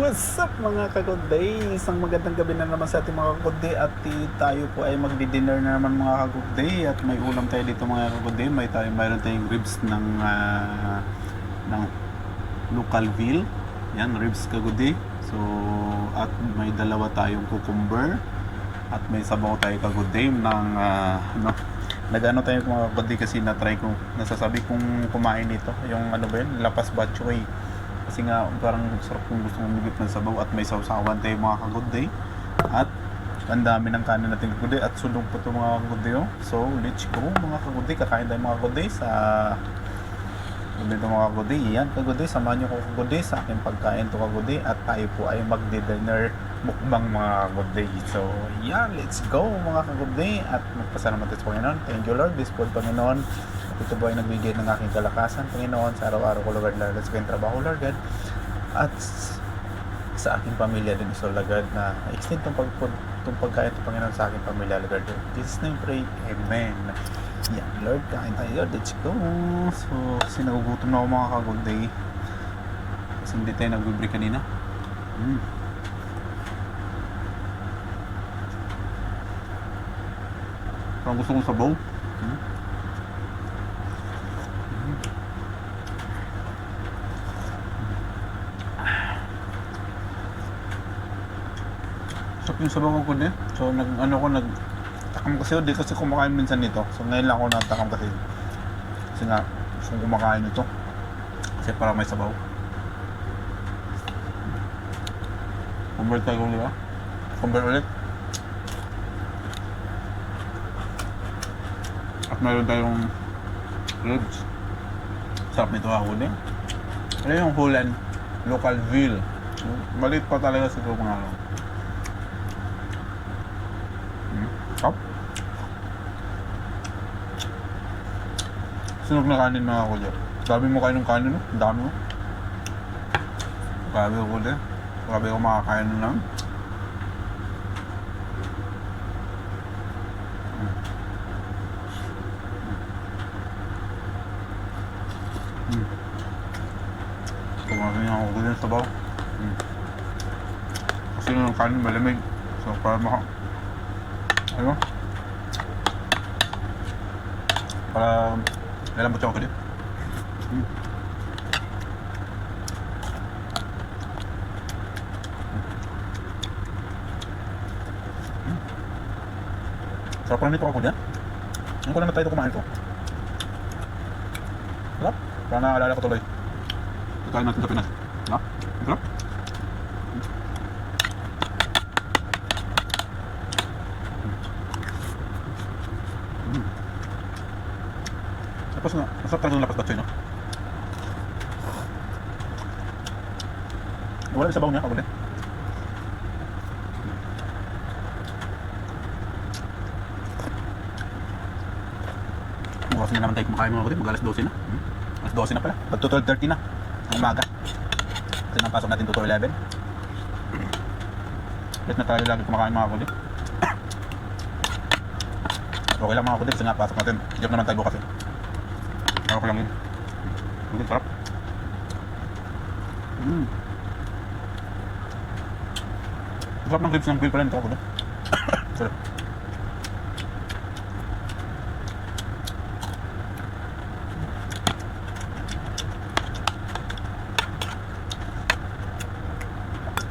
What's up mga kagoday? Isang magandang gabi na naman sa ating mga kagoday at tayo po ay magdi-dinner na naman mga kagoday at may ulam tayo dito mga kagoday. Mayroon tayong ribs ng local veal. Yan, ribs kagoday. So, at may dalawa tayong cucumber at may sabaw tayo kagoday ng nag-ano tayo mga kagoday kasi nasasabi kong kumain nito. Yung ano ba yun? Lapas Batchoy. Kasi nga parang sarap kung gusto mong migit ng sabaw at may sausawan tayo mga kagoday at ang dami ng kanin natin kagoday at sulong po ito mga kagoday. So let's go mga kagoday, kakain tayo mga kagoday sa dito mga kagoday. Yan kagoday, samahan nyo ko kagoday sa aking pagkain to kagoday at tayo po ay magdi-dinner mukbang mga kagoday. So yan, let's go mga kagoday at magpasalamat tayo sa Panginoon. Thank you Lord, this food Panginoon. Ito po ay nagbigay ng aking kalakasan, Panginoon, sa araw-araw ko, Lord, lalo sa aking trabaho, Lord God, at sa aking pamilya din, so, Lord God, na extend itong pagkain ito, Panginoon, sa aking pamilya, Lord God. In Jesus' name, pray, Amen. Yan, Lord, kain tayo, let's go. So, kasi nagugutom na ako mga kagoday. Kasi hindi tayo nag-break kanina. Parang gusto kong sabaw. So yung sabaw ko din. So nagtakam kasi di kasi kumakain minsan nito. So ngayon lang ako natakam kasi nga gusto kumakain nito. Kasi para may sabaw. Convert tayo ulit, ba? Convert ulit. At mayroon tayong ribs. Sarap nito ako din. Ano yung Holland local veal. Maliit pa talaga siguro mga ano. Up. Sunog na kanin mga kuya. Sabi mo kayo ng kanin, no? Dami mo. Grabe ko kuya. Grabe ko makakain lang. Kumain ako kuya sa sabaw. Kasi ng kanin malamig. So para ano? Para lalambot siya ako din. Sarap pa nito ako dyan. Ngayon ko lang na tayo kumain ito. Sarap. Para naaalala ko tuloy. Pagkain natin sa Pinas. Sarap. Tapos na, masarap talaga ng lapas batsoy, no? Wala yung sabaw niya, kagulit. Bukas na naman tayo kumakain mga kagulit, mag-alas 12 na. Alas 12 na pala, pag 12:30 na ang umaga. Kasi napasok natin 2 to 11. Late na tayo lagi kumakain mga kagulit. Okay lang mga kagulit, kasi nga pasok natin. Joke naman tayo bukas eh. Ako lang yun. Hindi, sarap. Sarap ng ribs ng veal pala nito ako. Sarap.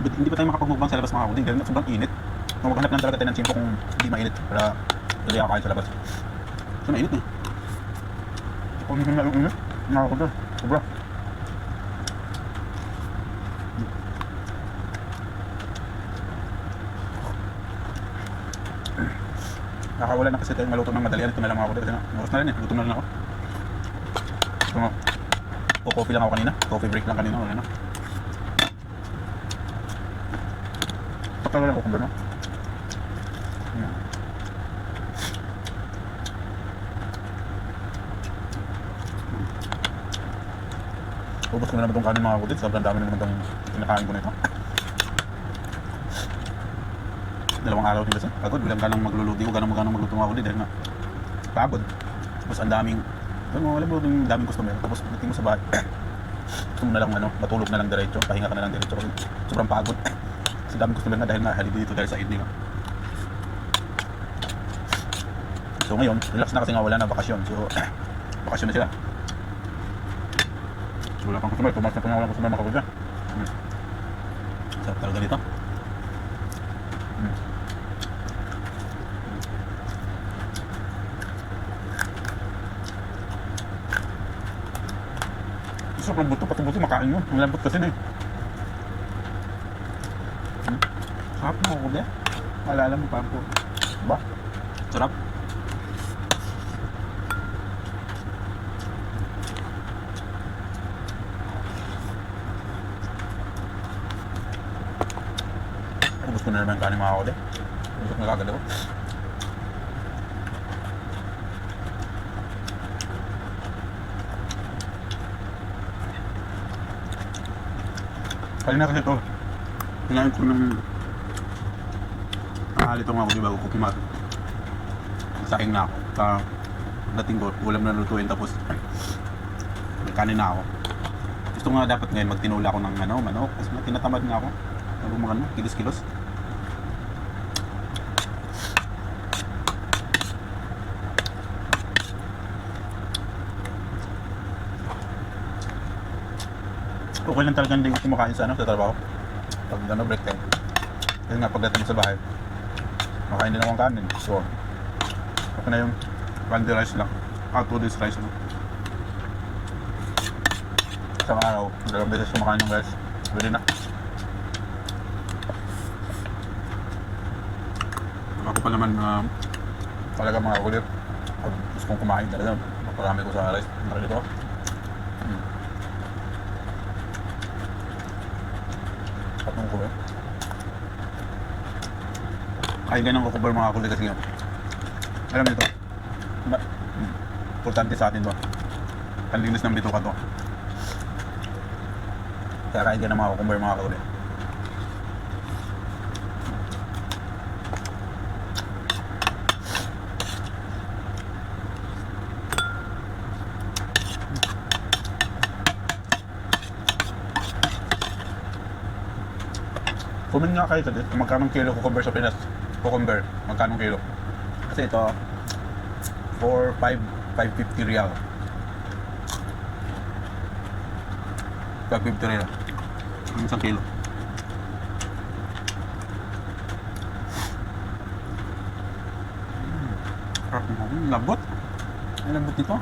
Hindi pa tayo makapagmukbang sa labas mga kaguling dahil sobrang init. Maghanap lang talaga tayo ng tiyempo kung hindi mainit para hindi kakain sa labas. So mainit eh. Kung hindi na yung init, nakakot na. Sobra. Nakakawala na kasi tayong maluto ng madalian. Ito na lang ako dito. Oras na rin eh. Luto na rin ako. So, coffee lang ako kanina. Coffee break lang kanina. Wala na. Pagkala lang ako kung gano'n. Ubus ko na naman itong kanin mga kutit. Sobrang dami naman itong kinakain ko nito. 2 araw din kasi. Pagod, bilang ka lang magluluto. Di ko ganang magluto mga kutit dahil nga pagod. Tapos ang daming, alam mo yung daming customer. Tapos pagdating mo sa bahay, gusto mo na lang matulog na lang diretso, pahinga ka na lang diretso kasi sobrang pagod. Kasi dami customer nga dahil halid dito dahil sa Eid nila. So ngayon, relax na kasi nga wala na bakasyon. So bakasyon na sila. So wala pang customer, pumas na po nga walang customer makakagod na. Sarap talaga dito. Sarap ng buto, pati buto makain mo. Ang lambot kasi na eh. Sarap na ako din. Malala mo pa po. Diba? Sarap. Ubus ko na naman kanin mga ako din. Ubus na kagad ako. Kanina kasi ito, kailangan ko ng halito nga ako bago ko kumato. Saing na ako. Dating ko, ulam na lutuin tapos may kanin na ako. Gusto nga dapat ngayon magtinula ako ng manok kasi tinatamad nga ako. Ano mga kilos-kilos. Okay lang talaga hindi kumakain sa sa trabaho. Pag break time. Kasi nga pagdating sa bahay, makain din akong kanin. So, okay na yung candy rice lang. 2 days rice lang. Isang araw, 2 beses kumakain ng rice. Pwede na. Ako pa naman talaga mga kulit. Pag gusto kong kumain talaga, maparami ko sa rice. Marami ko. Patong ko ba? Ay, ganun ko cover mga kulit kasi yun. Alam nito, importante sa atin to. Panlinis ng bituka to. Kaya kahit ganun mga kukumber mga kulit. Comment nga kayo sa dito, magkano kilo cucumber sa Pinas? Cucumber, magkano kilo? Kasi ito, 550 real. 550 real. Ang isang kilo. Lambot. Ang lambot nito.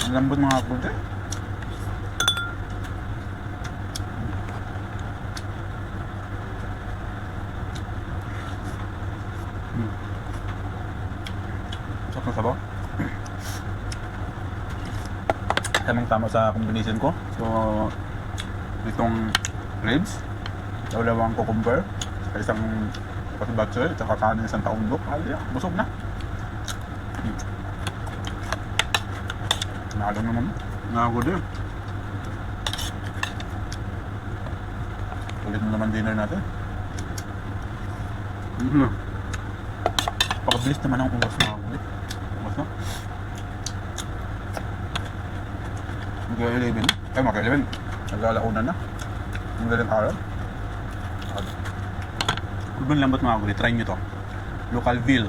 Ang lambot mga kulde. Sarap ng sabaw. Tamang tama sa combination ko. So, itong ribs, dalawang cucumber, isang patibachay, at saka kanin isang taundok. Ay, busog na. Nalo naman. Nakagod eh. Ulit mo naman dinner natin. Pakabilis naman ang oras na ulit. Oras na. Mag-11. Ay, mag-11. Nag-alauna na. Ang galing araw. Urban lambot mga kulit. Try nyo to. Local veal.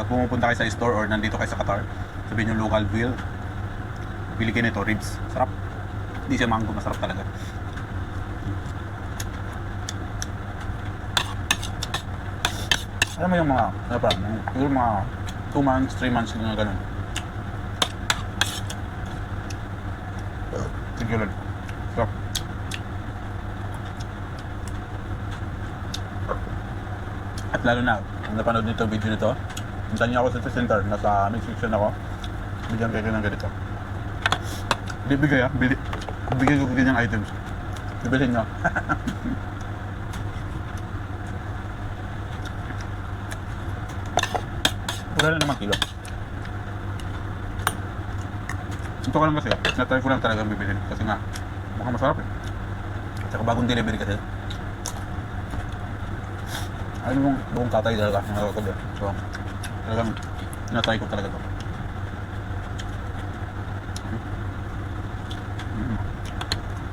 Pag pumupunta kayo sa store or nandito kayo sa Qatar, sabihin nyo local veal. Pili kayo nito, ribs. Sarap. Hindi siya mango. Masarap talaga. Alam mo yung mga, yung mga 2 months, 3 months na gano'n. Sige lang. So, at lalo na, kung napanood nito video nito, punta niyo ako sa center, nasa mix section ako, bigyan kayo ng ganito. Bibigay bigay ko ganyang items. Bibilhin nyo. Pura lang naman kilo. Ito ka lang kasi, na-try ko lang talagang bibilhin. Kasi nga, mukhang masarap eh. At saka bagong delivery kasi. Ayun mong buong tatay talaga, mga kakabir. So, talagang na-try ko talaga ito.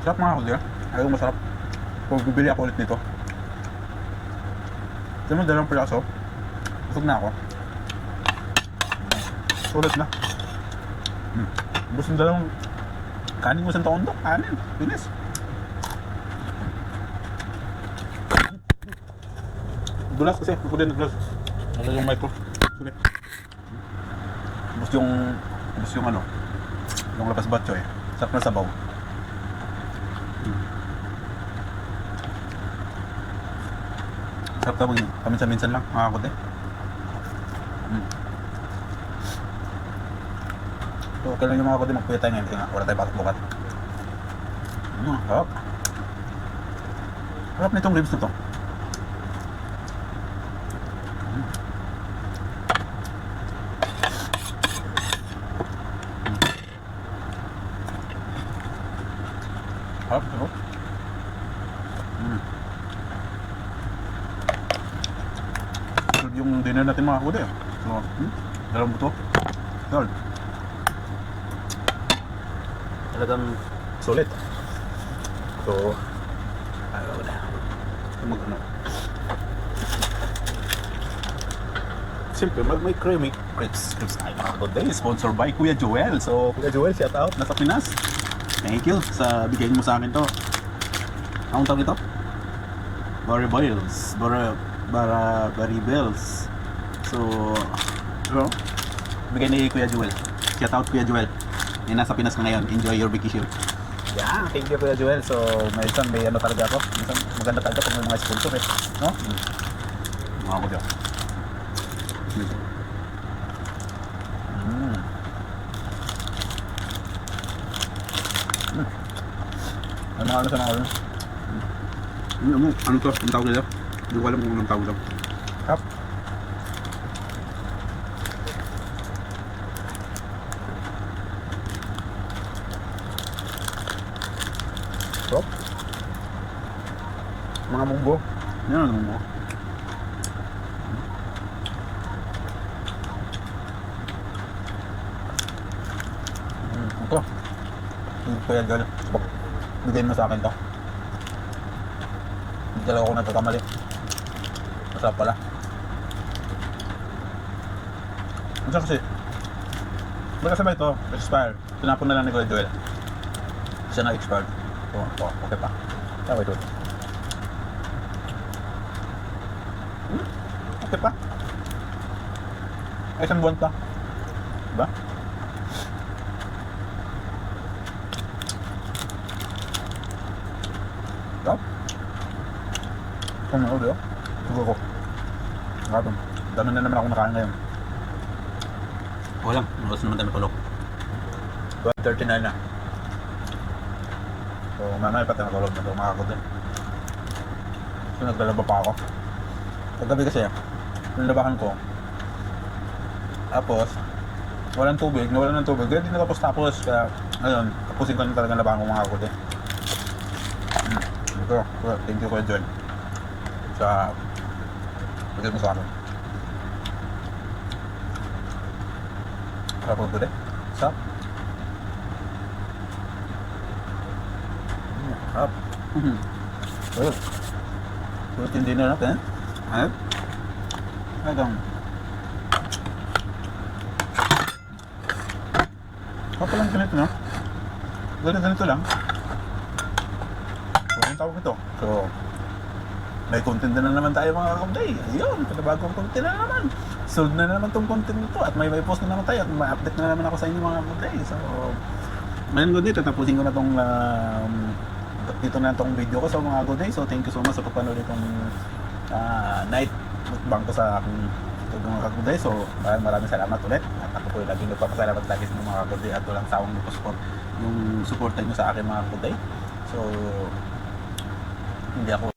Sarap mga kuya. Ayaw masarap. Kung bibili ako ulit nito. Tignan mo, dalawang piraso. Busog na ako. Sulit na. Gusto ng dalawang kanin mo isang taon to. Kanin. Bilis. Dulas kasi. Ako din nagdulas. Wala yung mic ko. Sulit. Bus yung ano. Yung lapas batcho eh. Sarap na sabaw. Sarap tawag yun. Paminsan-minsan lang. Makakot eh. So, okay lang yung mga kote. Magpuya tayo ngayon. Kasi nga, wala tayo pasok bukat. Sarap. Sarap na itong ribs na to. Sarap. Sarap. Yung dinner natin mga kude. So, dalawang buto. Gold. Talagang solid. So, ayaw na. Mag-ano. Siyempre, may creamy crepes tayo mga kude. Sponsored by Kuya Joel. So, Kuya Joel, shout out. Nasa Pinas. Thank you sa bigay mo sa akin to. Anong tawag ito? Barry Boils. Barry Bells. So, bro, bigay ni Kuya Joel. Shout out Kuya Joel. Yung nasa Pinas ka ngayon. Enjoy your vacation. Yeah, thank you Kuya Joel. So, may ano talaga ako. Minsan maganda talaga pag may mga sponsor eh. No? Mga ko dyan. Ano sa mga ano? Ano to? Ang tawag nila? Hindi ko alam kung anong tawag lang. Hap. Stop. Mga munggo. Yan ang munggo. Ito. Hindi ko yan gano'n. Bigyan mo sa akin to. Hindi talaga ako natatamali. Masarap pala. Masarap kasi. Magkasabay ito, expire. Tinapon na lang ni Kuya Joel. Siya na expired. So, okay pa. Tawag ito. Okay pa. Ay, isang buwan pa. Diba? Stop. Kung ano diyo? Siguro ko. Nakatong. Dami na naman ako nakain ngayon. Walang. Oras naman tayo matulog. 12:39 na. So, mamaya pa tayo matulog na ito. Makakot din. So, naglalaba pa ako. Paggabi kasi, nilabahan ko. Tapos, walang tubig. Nawalan ng tubig. Kaya di natapos-tapos. Kaya, ayun, tapusin ko na talagang labahan ko makakot din. Ito, thank you Kuya John sa bigay mo sa akin. Sarap po din. Sarap. Sarap. Sarap. Sarap yung dinner natin. Ayun. Ayun. Sarap lang ganito na. Ganito lang. Ang tawag ito. So, may content na naman tayo mga kakamday. Ayun, panibagong content na naman. Sold na naman tong content nito at may post na naman tayo at may update na naman ako sa inyo mga kakamday. So, ngayon good day, tatapusin ko na tong dito na tong video ko sa mga good day. So, thank you so much sa pagpanood itong night mukbang ko sa aking mga kakamday. So, maraming salamat ulit. At ako po yung laging nagpapasalamat lagi sa mga kakamday at walang sawang support yung supportan nyo sa akin mga kakamday. So, hindi ako